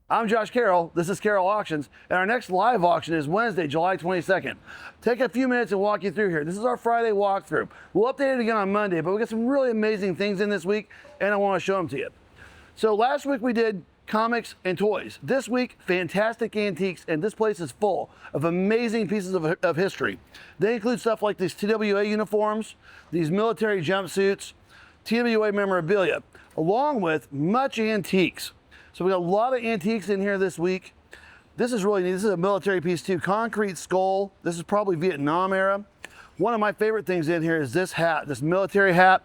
I'm Josh Carroll. This is Carroll Auctions, and our next live auction is Wednesday, July 22nd. Take a few minutes and walk you through here. This is our Friday walkthrough. We'll update it again on Monday, but we got some really amazing things in this week, and I want to show them to you. So last week we did comics and toys. This week, fantastic antiques, and this place is full of amazing pieces of history. They include stuff like these TWA uniforms, these military jumpsuits, TWA memorabilia, along with much antiques. So we got a lot of antiques in here this week. This is really neat. This is a military piece too. Concrete skull. This is probably Vietnam era. One of my favorite things in here is this hat, this military hat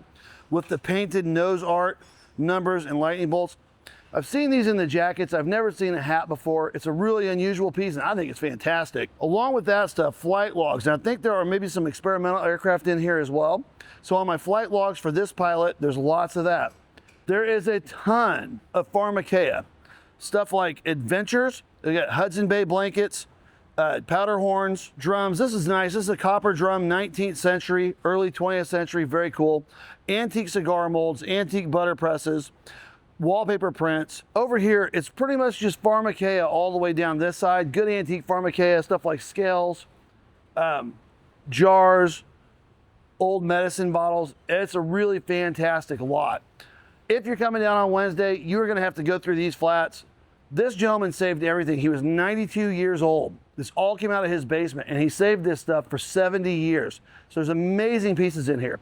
with the painted nose art, numbers, and lightning bolts. I've seen these in the jackets. I've never seen a hat before. It's a really unusual piece, and I think it's fantastic. Along with that stuff, flight logs. And I think there are maybe some experimental aircraft in here as well. So on my flight logs for this pilot, there's lots of that. There is a ton of pharmakeia. Stuff like adventures. They got Hudson Bay blankets, powder horns, drums. This is nice. This is a copper drum, 19th century, early 20th century, very cool. Antique cigar molds, antique butter presses, wallpaper prints. Over here, it's pretty much just pharmakeia all the way down this side. Good antique pharmakeia, stuff like scales, jars, old medicine bottles. It's a really fantastic lot. If you're coming down on Wednesday, you're gonna have to go through these flats. This gentleman saved everything. He was 92 years old. This all came out of his basement, and he saved this stuff for 70 years. So there's amazing pieces in here.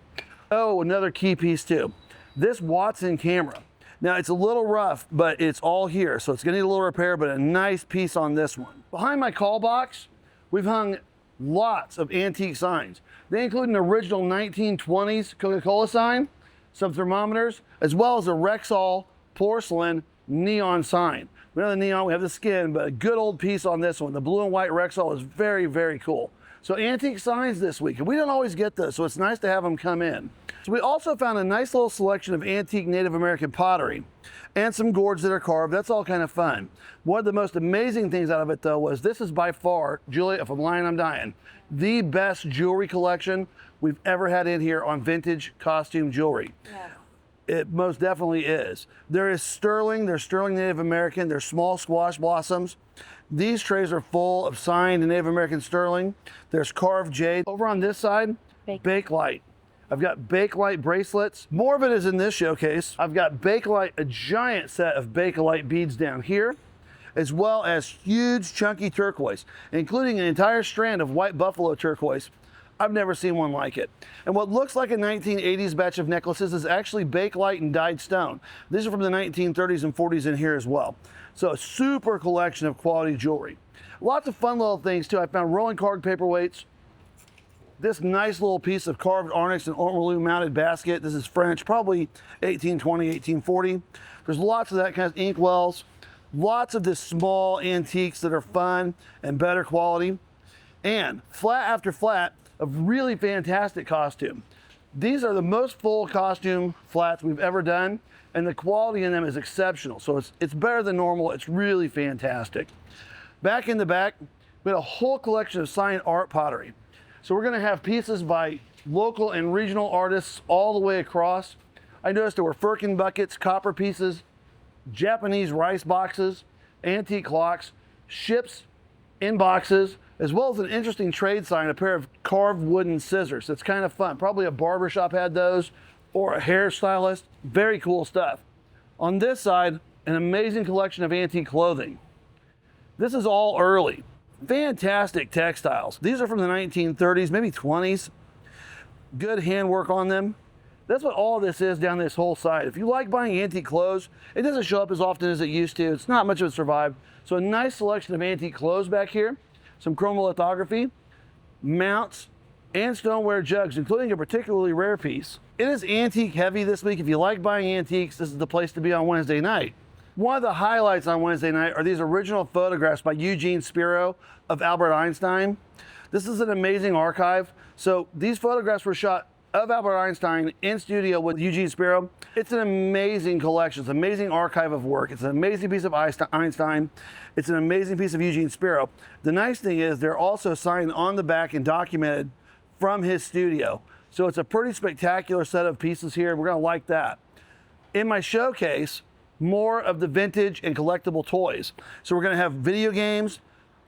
Oh, another key piece too. This Watson camera. Now it's a little rough, but it's all here. So it's gonna need a little repair, but a nice piece on this one. Behind my call box, we've hung lots of antique signs. They include an original 1920s Coca-Cola sign, some thermometers, as well as a Rexall porcelain neon sign. We know the neon, we have the skin, but a good old piece on this one. The blue and white Rexall is very, very cool. So antique signs this week, and we don't always get those, so it's nice to have them come in. So we also found a nice little selection of antique Native American pottery and some gourds that are carved. That's all kind of fun. One of the most amazing things out of it though was this is by far, Julia, if I'm lying, I'm dying, the best jewelry collection we've ever had in here on vintage costume jewelry. Yeah. It most definitely is. There's sterling Native American, there's small squash blossoms. These trays are full of signed Native American sterling. There's carved jade. Over on this side, Bakelite. I've got Bakelite bracelets. More of it is in this showcase. I've got Bakelite, a giant set of Bakelite beads down here, as well as huge chunky turquoise, including an entire strand of white buffalo turquoise. I've never seen one like it. And what looks like a 1980s batch of necklaces is actually Bakelite and dyed stone. These are from the 1930s and 40s in here as well. So a super collection of quality jewelry. Lots of fun little things too. I found rolling card paperweights. This nice little piece of carved onyx and ormolu mounted basket. This is French, probably 1820, 1840. There's lots of that kind of inkwells. Lots of this small antiques that are fun and better quality. And flat after flat of really fantastic costume. These are the most full costume flats we've ever done, and the quality in them is exceptional. So it's better than normal. It's really fantastic. Back in the back, we had a whole collection of signed art pottery. So we're gonna have pieces by local and regional artists all the way across. I noticed there were firkin buckets, copper pieces, Japanese rice boxes, antique clocks, ships in boxes, as well as an interesting trade sign, a pair of carved wooden scissors. That's kind of fun. Probably a barbershop had those, or a hairstylist. Very cool stuff. On this side, an amazing collection of antique clothing. This is all early. Fantastic textiles. These are from the 1930s, maybe 20s. Good handwork on them. That's what all this is down this whole side. If you like buying antique clothes, it doesn't show up as often as it used to. It's not much of a survive. So a nice selection of antique clothes back here. Some chromolithography, mounts, and stoneware jugs, including a particularly rare piece. It is antique heavy this week. If you like buying antiques, this is the place to be on Wednesday night. One of the highlights on Wednesday night are these original photographs by Eugene Spiro of Albert Einstein. This is an amazing archive. So these photographs were shot of Albert Einstein in studio with Eugene Spiro. It's an amazing collection. It's an amazing archive of work. It's an amazing piece of Einstein. It's an amazing piece of Eugene Spiro. The nice thing is they're also signed on the back and documented from his studio. So it's a pretty spectacular set of pieces here. We're gonna like that. In my showcase, more of the vintage and collectible toys. So we're going to have video games,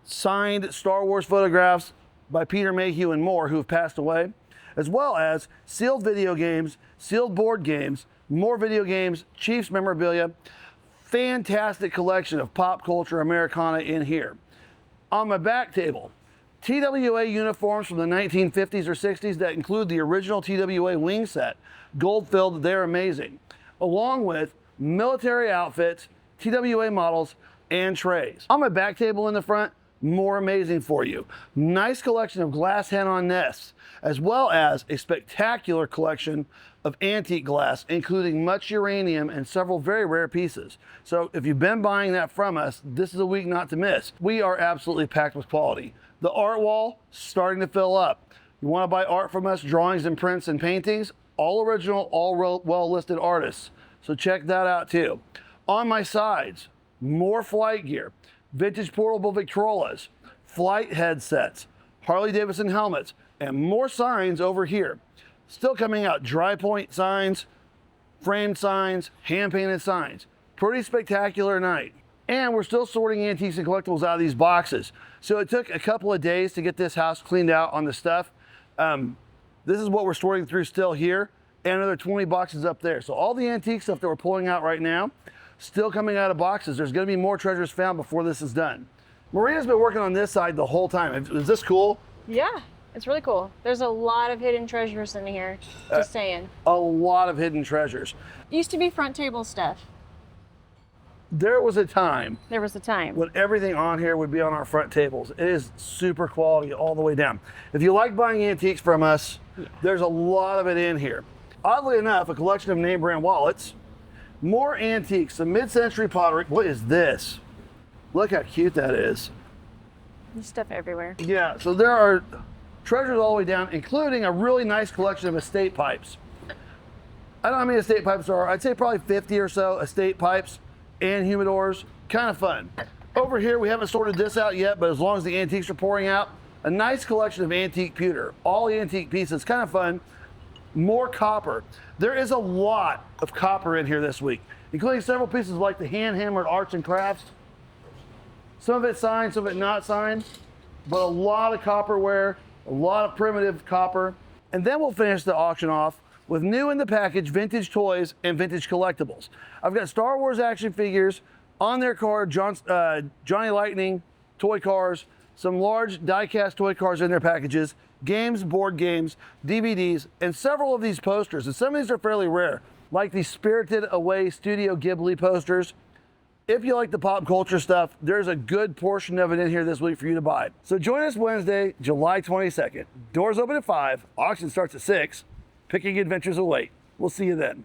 signed Star Wars photographs by Peter Mayhew and more, who have passed away, as well as sealed video games, sealed board games, more video games, Chiefs memorabilia. Fantastic collection of pop culture Americana in here. On my back table, TWA uniforms from the 1950s or 60s that include the original TWA wing set, gold filled, they're amazing, along with military outfits, TWA models, and trays. On my back table in the front, more amazing for you. Nice collection of glass head-on nests, as well as a spectacular collection of antique glass, including much uranium and several very rare pieces. So if you've been buying that from us, this is a week not to miss. We are absolutely packed with quality. The art wall starting to fill up. You want to buy art from us, drawings and prints and paintings, all original, all well-listed artists. So check that out too. On my sides, more flight gear, vintage portable Victrolas, flight headsets, Harley-Davidson helmets, and more signs over here. Still coming out, dry point signs, framed signs, hand-painted signs. Pretty spectacular night. And we're still sorting antiques and collectibles out of these boxes. So it took a couple of days to get this house cleaned out on the stuff. This is what we're sorting through still here, and another 20 boxes up there. So all the antique stuff that we're pulling out right now, still coming out of boxes. There's gonna be more treasures found before this is done. Maria's been working on this side the whole time. Is this cool? Yeah, it's really cool. There's a lot of hidden treasures in here, just saying. A lot of hidden treasures. Used to be front table stuff. There was a time. There was a time. When everything on here would be on our front tables. It is super quality all the way down. If you like buying antiques from us, there's a lot of it in here. Oddly enough, a collection of name brand wallets, more antiques, some mid-century pottery. What is this? Look how cute that is. There's stuff everywhere. Yeah, so there are treasures all the way down, including a really nice collection of estate pipes. I don't know how many estate pipes there are. I'd say probably 50 or so estate pipes and humidors. Kind of fun. Over here, we haven't sorted this out yet, but as long as the antiques are pouring out, a nice collection of antique pewter. All antique pieces, kind of fun. More copper. There is a lot of copper in here this week, including several pieces like the hand-hammered arts and crafts. Some of it signed, some of it not signed, but a lot of copperware, a lot of primitive copper. And then we'll finish the auction off with new in the package vintage toys and vintage collectibles. I've got Star Wars action figures on their card, Johnny Lightning toy cars, some large die-cast toy cars in their packages, games, board games, DVDs, and several of these posters. And some of these are fairly rare, like the Spirited Away Studio Ghibli posters. If you like the pop culture stuff, there's a good portion of it in here this week for you to buy. So join us Wednesday, July 22nd. Doors open at 5, auction starts at 6. Picking adventures await. We'll see you then.